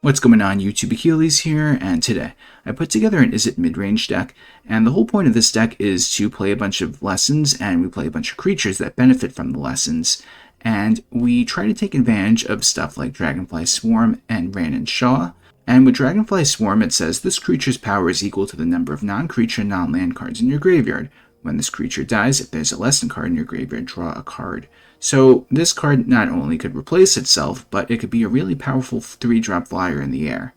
What's going on, YouTube? Achilles here, and today I put together an Is It mid-range deck, and the whole point of this deck is to play a bunch of lessons, and we play a bunch of creatures that benefit from the lessons, and we try to take advantage of stuff like Dragonfly Swarm and Ran and Shaw. And with Dragonfly Swarm, it says this creature's power is equal to the number of non-creature, non-land cards in your graveyard. When this creature dies, if there's a lesson card in your graveyard, draw a card. So this card not only could replace itself, but it could be a really powerful 3-drop flyer in the air.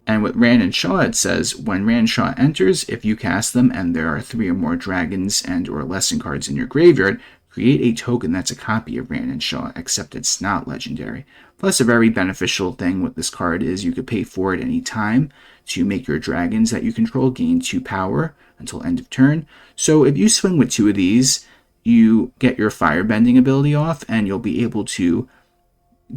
And with Ran and Shaw, it says, when Ran and Shaw enters, if you cast them and there are 3 or more dragons and or lesson cards in your graveyard, create a token that's a copy of Ran and Shaw, except it's not legendary. Plus, a very beneficial thing with this card is you could pay for it any time to make your dragons that you control gain 2 power until end of turn. So if you swing with 2 of these, you get your Firebending ability off, and you'll be able to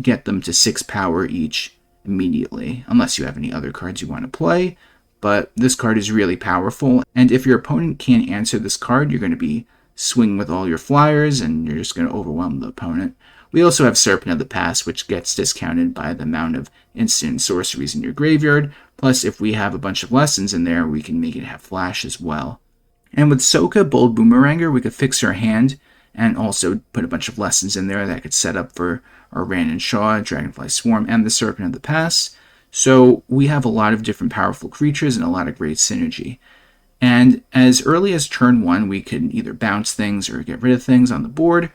get them to 6 power each immediately, unless you have any other cards you want to play. But this card is really powerful, and if your opponent can't answer this card, you're going to be swinging with all your flyers, and you're just going to overwhelm the opponent. We also have Serpent of the Past, which gets discounted by the amount of instant sorceries in your graveyard. Plus, if we have a bunch of lessons in there, we can make it have flash as well. And with Sokka, Bold Boomeranger, we could fix our hand and also put a bunch of lessons in there that could set up for our Ran and Shaw, Dragonfly Swarm, and the Serpent of the Past. So we have a lot of different powerful creatures and a lot of great synergy. And as early as turn 1, we could either bounce things or get rid of things on the board.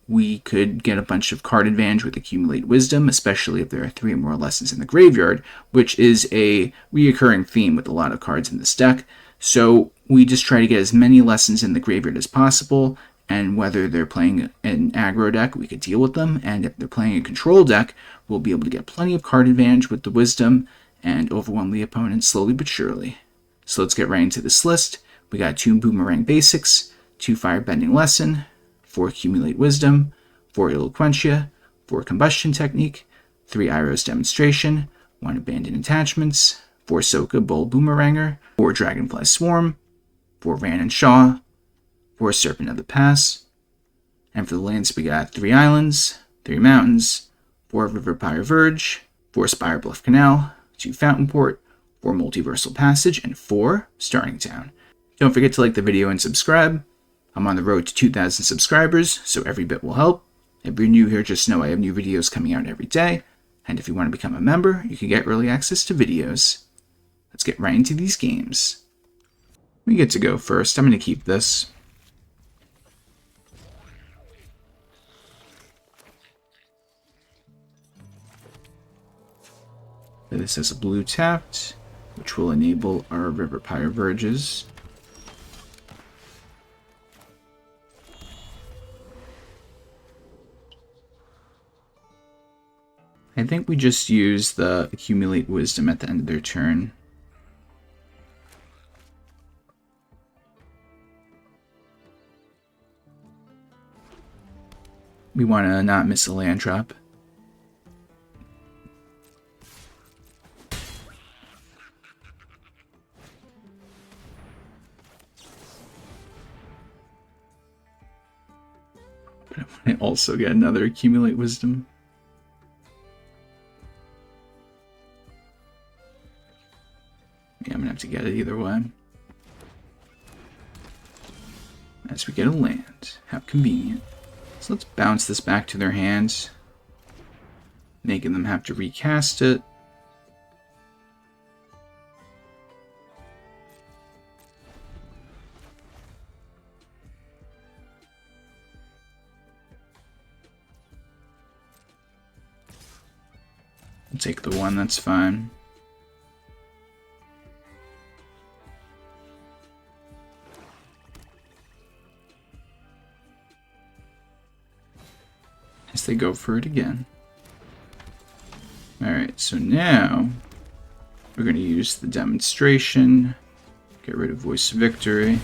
We could get a bunch of card advantage with Accumulate Wisdom, especially if there are 3 or more lessons in the graveyard, which is a reoccurring theme with a lot of cards in this deck. So we just try to get as many lessons in the graveyard as possible, and whether they're playing an aggro deck, we could deal with them, and if they're playing a control deck, we'll be able to get plenty of card advantage with the Wisdom and overwhelm the opponent slowly but surely. So let's get right into this list. We got 2 Boomerang Basics, 2 Firebending Lesson, 4 Accumulate Wisdom, 4 It'll Quench Ya, 4 Combustion Technique, 3 Iroh's Demonstration, 1 Abandoned Attachments, 4 Sokka Bold Boomeranger, 4 Dragonfly Swarm, 4 Ran and Shaw, 4 Serpent of the Past, and for the lands we got 3 Islands, 3 Mountains, 4 Riverpyre Verge, 4 Spirebluff Canal, 2 Fountainport, 4 Multiversal Passage, and 4 Starting Town. Don't forget to like the video and subscribe. I'm on the road to 2,000 subscribers, so every bit will help. If you're new here, just know I have new videos coming out every day, and if you want to become a member, you can get early access to videos. Let's get right into these games. We get to go first. I'm going to keep this. This has a blue tapped, which will enable our Riverpyre Verges. I think we just use the Accumulate Wisdom at the end of their turn. We want to not miss a land drop. But I want to also get another Accumulate Wisdom. Yeah, I'm going to have to get it either way. As we get a land. How convenient. So let's bounce this back to their hands, making them have to recast it. I'll take the 1, that's fine. As they go for it again. Alright, so now we're going to use the demonstration, get rid of Voice of Victory,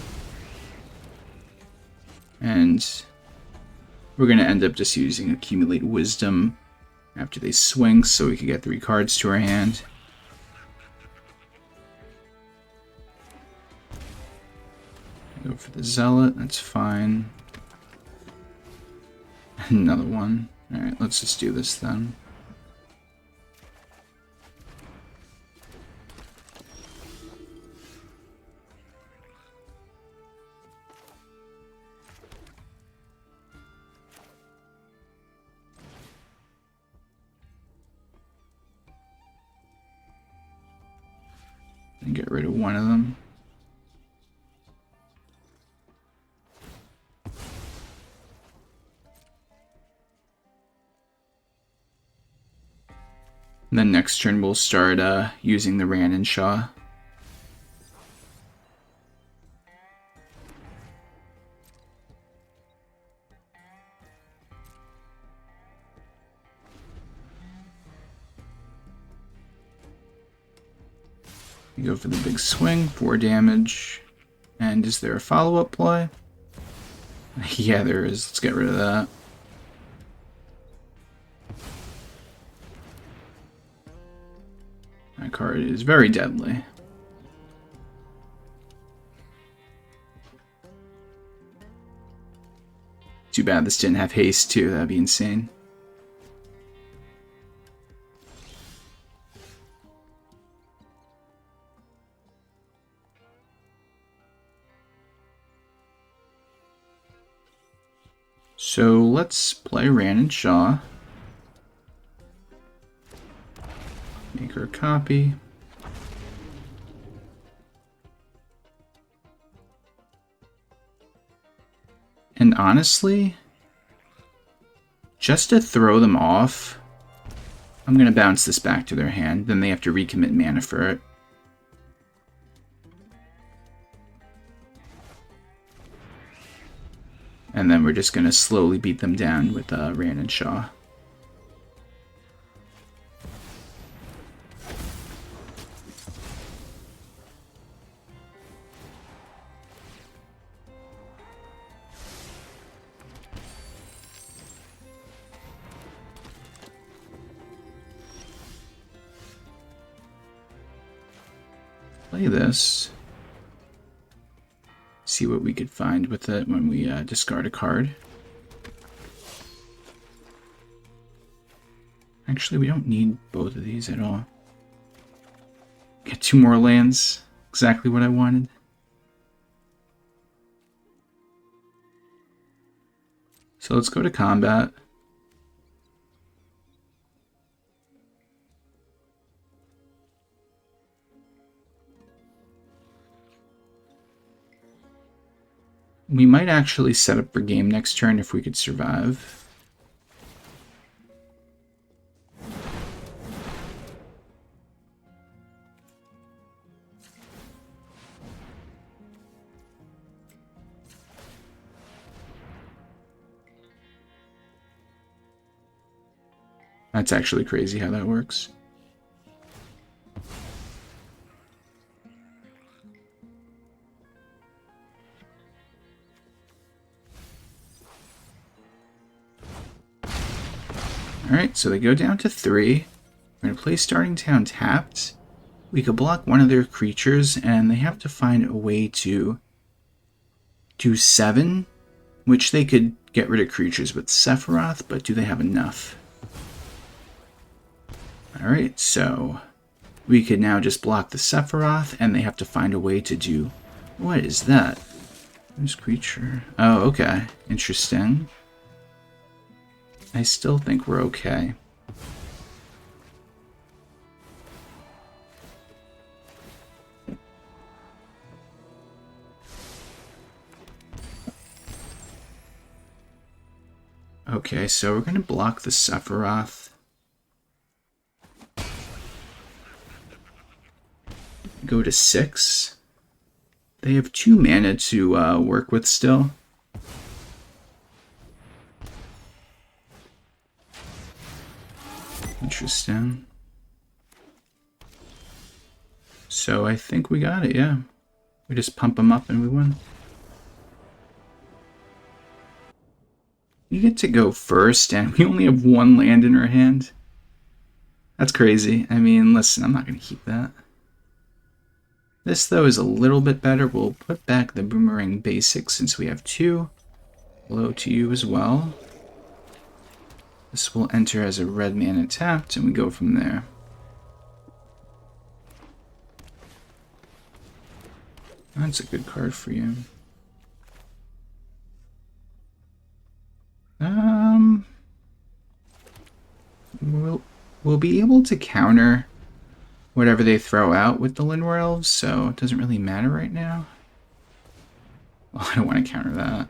and we're going to end up just using Accumulate Wisdom after they swing so we can get 3 cards to our hand. Go for the Zealot, that's fine. Another one. Alright, let's just do this then. And get rid of one of them. And then next turn we'll start using the Ran and Shaw. We go for the big swing, 4 damage. And is there a follow-up play? Yeah, there is. Let's get rid of that. That card is very deadly. Too bad this didn't have haste too, that'd be insane. So let's play Ran and Shaw. Make her a copy. And honestly, just to throw them off, I'm going to bounce this back to their hand. Then they have to recommit mana for it. And then we're just going to slowly beat them down with Ran and Shaw. Play this. See what we could find with it when we discard a card. Actually, we don't need both of these at all. Get 2 more lands. Exactly what I wanted. So let's go to combat. We might actually set up for game next turn if we could survive. That's actually crazy how that works. Alright, so they go down to 3. We're going to play Starting Town tapped. We could block one of their creatures, and they have to find a way to do 7, which they could get rid of creatures with Sephiroth, but do they have enough? Alright, so we could now just block the Sephiroth, and they have to find a way to do... What is that? This creature... Oh, okay. Interesting. I still think we're okay. Okay, so we're going to block the Sephiroth. Go to 6. They have 2 mana to work with still. Interesting. So I think we got it, yeah. We just pump them up and we win. You get to go first and we only have 1 land in our hand. That's crazy. I mean, listen, I'm not going to keep that. This, though, is a little bit better. We'll put back the Boomerang Basics since we have 2. Hello to you as well. This will enter as a red mana tapped, and we go from there. That's a good card for you. We'll be able to counter whatever they throw out with the Lindor Elves, so it doesn't really matter right now. Well, I don't want to counter that.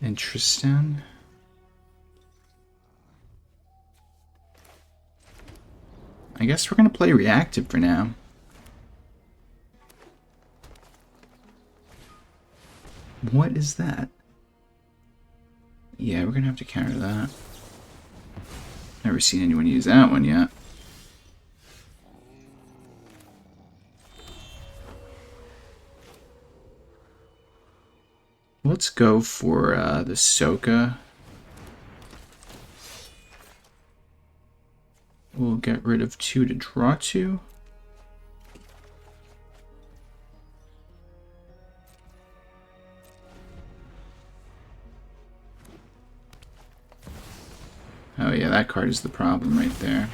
Interesting. I guess we're going to play reactive for now. What is that? Yeah, we're going to have to counter that. Never seen anyone use that one yet. Let's go for the Sokka. We'll get rid of 2 to draw 2. Oh yeah, that card is the problem right there.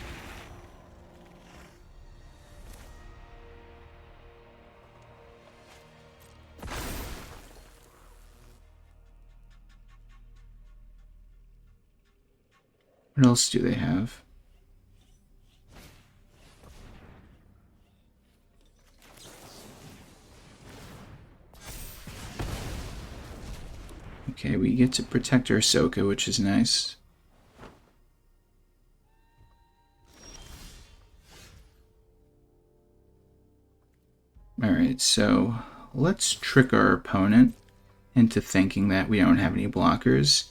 What else do they have? Okay, we get to protect our Sokka, which is nice. Alright, so let's trick our opponent into thinking that we don't have any blockers.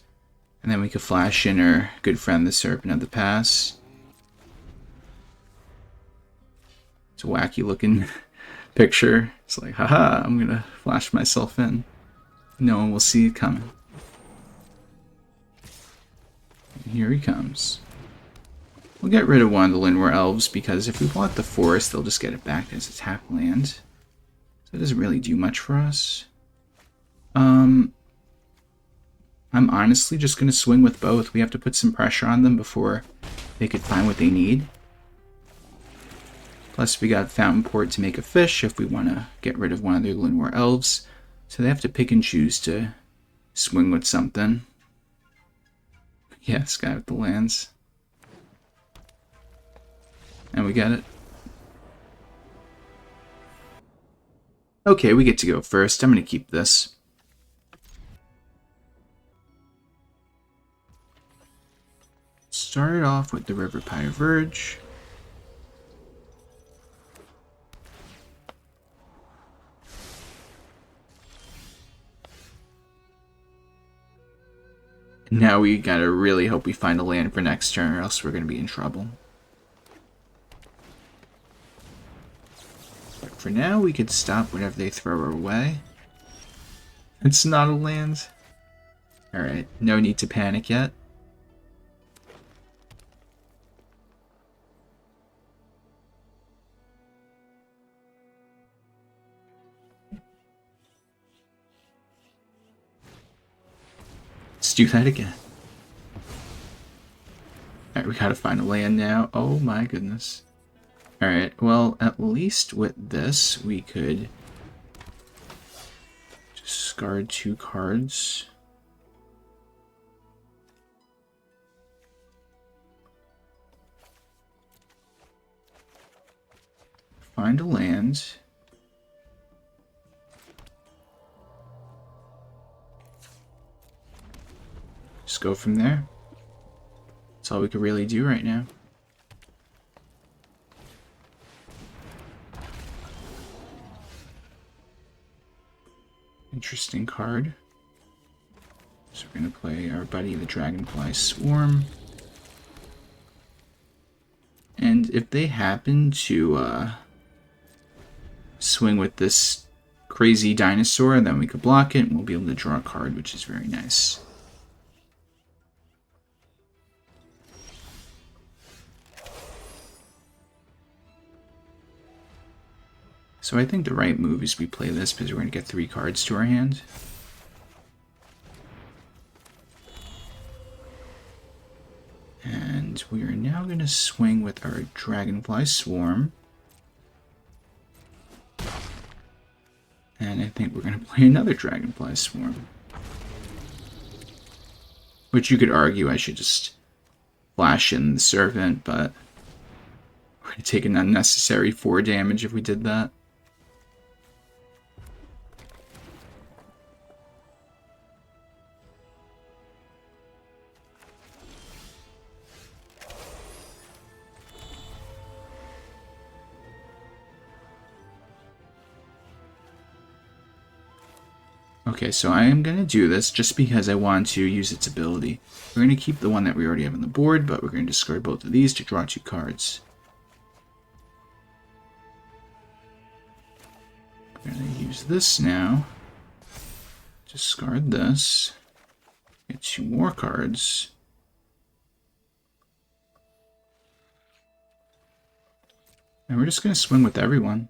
And then we could flash in our good friend, the Serpent of the Pass. It's a wacky looking picture. It's like, haha, I'm gonna flash myself in. No one will see it coming. And here he comes. We'll get rid of one of the Lindor Elves because if we block the forest, they'll just get it back as a tap land. So it doesn't really do much for us. I'm honestly just going to swing with both. We have to put some pressure on them before they could find what they need. Plus we got Fountainport to make a fish if we want to get rid of one of their Lindor Elves. So they have to pick and choose to swing with something. Yeah, this guy with the lands. And we got it. Okay, we get to go first. I'm going to keep this. Started off with the Riverpyre Verge. Now we gotta really hope we find a land for next turn or else we're gonna be in trouble. But for now, we could stop whatever they throw our way. It's not a land. Alright, no need to panic yet. Let's do that again. Alright, we gotta find a land now. Oh my goodness. Alright, well, at least with this, we could discard 2 cards. Find a land. Just go from there. That's all we could really do right now. Interesting card. So we're going to play our buddy, the Dragonfly Swarm. And if they happen to swing with this crazy dinosaur, then we could block it and we'll be able to draw a card, which is very nice. So I think the right move is we play this because we're going to get 3 cards to our hand. And we are now going to swing with our Dragonfly Swarm. And I think we're going to play another Dragonfly Swarm. Which you could argue I should just flash in the Serpent, but we're going to take an unnecessary 4 damage if we did that. Okay, so I am going to do this just because I want to use its ability. We're going to keep the one that we already have on the board, but we're going to discard both of these to draw 2 cards. We're going to use this now. Discard this. Get 2 more cards. And we're just going to swing with everyone.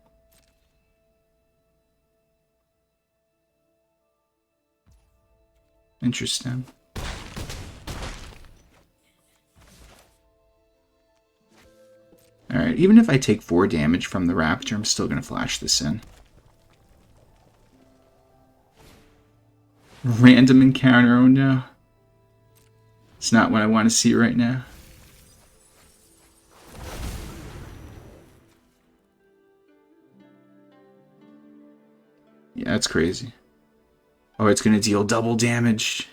Interesting. Alright, even if I take 4 damage from the Raptor, I'm still going to flash this in. Random encounter, oh no. It's not what I want to see right now. Yeah, that's crazy. Oh, it's going to deal double damage.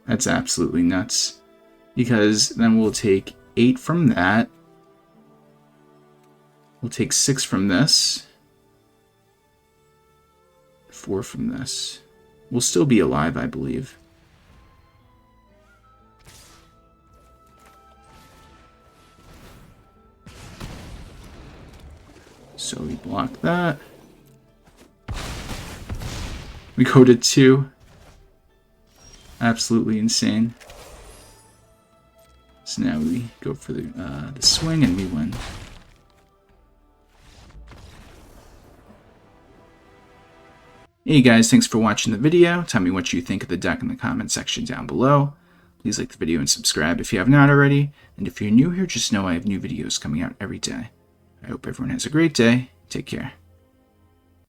That's absolutely nuts. Because then we'll take 8 from that. We'll take 6 from this. 4 from this. We'll still be alive, I believe. So we block that. We go to 2. Absolutely insane. So now we go for the swing and we win. Hey guys, thanks for watching the video. Tell me what you think of the deck in the comment section down below. Please like the video and subscribe if you have not already. And if you're new here, just know I have new videos coming out every day. I hope everyone has a great day. Take care.